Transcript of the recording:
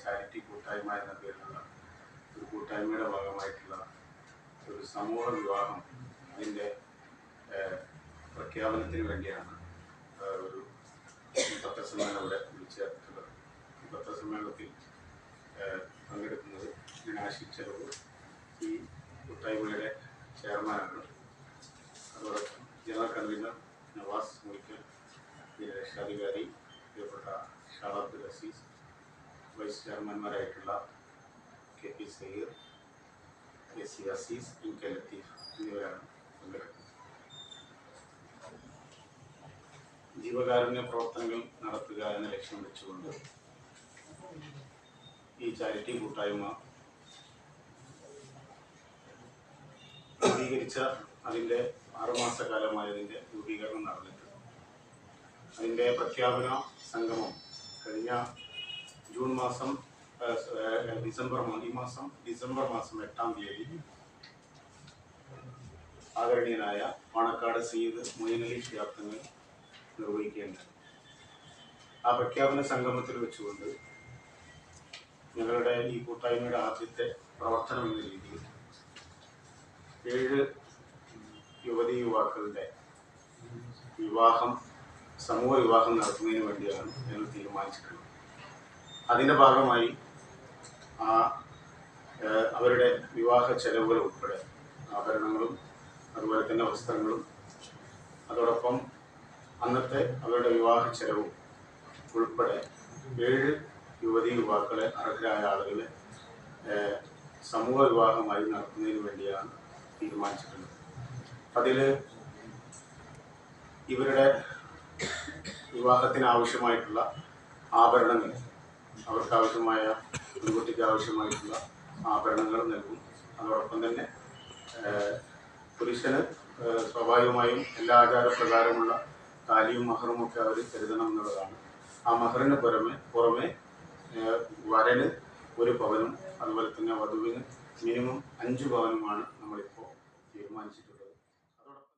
Charity കൂട്ടായ്മ എന്ന പേരിലുള്ള ഒരു കൂട്ടായ്മയുടെ ഭാഗമായിട്ടുള്ള ഒരു സമൂഹ വിവാഹം അതിൻ്റെ പ്രഖ്യാപനത്തിന് വേണ്ടിയാണ് ഒരു പത്രസമ്മേളനം ഇവിടെ വിളിച്ചു ചേർത്തിട്ടുള്ളത്. ഈ പത്രസമ്മേളനത്തിൽ പങ്കെടുക്കുന്നത് ഞാൻ ആശിച്ചത് ഈ കൂട്ടായ്മയുടെ ചെയർമാനാണ്. അതോടൊപ്പം ജനറൽ കൺവീനർ നവാസ് മുറിക്കൽ, രക്ഷാധികാരി പ്രിയപ്പെട്ട ഷാഹ് അബ്ദുൽ അസീസ്, വൈസ് ചെയർമാൻമാരായിട്ടുള്ള KP Sayyid, AC Aziz, MK Latheef എന്നിവരാണ് പങ്കെടുക്കുന്നത്. ജീവകാരുണ്യ പ്രവർത്തനങ്ങൾ നടത്തുക എന്ന ലക്ഷ്യം വെച്ചുകൊണ്ട് ഈ ചാരിറ്റി കൂട്ടായ്മ രൂപീകരിച്ച അതിൻ്റെ 6 മാസക്കാലമായതിൻ്റെ രൂപീകരണം നടന്നിട്ടുണ്ട്. അതിൻ്റെ പ്രഖ്യാപന സംഗമം കഴിഞ്ഞ ഡിസംബർ മാസം 8-ാം തീയതി ആദരണീയനായ പാണക്കാട് സയ്യിദ് മൊയ്നുലി ശിഹാബ് തങ്ങൾ നിർവഹിക്കേണ്ടത്. ആ പ്രഖ്യാപന സംഗമത്തിൽ വെച്ചുകൊണ്ട് ഞങ്ങളുടെ ഈ കൂട്ടായ്മയുടെ ആദ്യത്തെ പ്രവർത്തനം എന്ന രീതിയിൽ 7 യുവതി യുവാക്കളുടെ സമൂഹ വിവാഹം നടത്തുന്നതിന് വേണ്ടിയാണ് ഞങ്ങൾ തീരുമാനിച്ചിട്ടുള്ളത്. അതിൻ്റെ ഭാഗമായി അവരുടെ വിവാഹ ചെലവുകൾ ഉൾപ്പെടെ ആഭരണങ്ങളും അതുപോലെ തന്നെ വസ്ത്രങ്ങളും അതോടൊപ്പം അന്നത്തെ അവരുടെ വിവാഹ ചെലവും ഉൾപ്പെടെ 7 യുവതി യുവാക്കളെ, അർഹരായ ആളുകളെ സമൂഹ വിവാഹമായി നടത്തുന്നതിന് വേണ്ടിയാണ് തീരുമാനിച്ചിട്ടുള്ളത്. അതിൽ ഇവരുടെ വിവാഹത്തിന് ആവശ്യമായിട്ടുള്ള ആഭരണങ്ങൾ, അവർക്കാവശ്യമായ പെൺകുട്ടിക്ക് ആവശ്യമായിട്ടുള്ള ആഭരണങ്ങൾ നൽകും. അതോടൊപ്പം തന്നെ പുരുഷന് സ്വാഭാവികമായും എല്ലാ ആചാരപ്രകാരമുള്ള താലിയും മഹറും ഒക്കെ അവർ കരുതണം എന്നുള്ളതാണ്. ആ മഹറിന് പുറമെ വരന് 1 പവനും അതുപോലെ തന്നെ വധുവിന് മിനിമം 5 പവനുമാണ് നമ്മളിപ്പോൾ തീരുമാനിച്ചിട്ടുള്ളത്.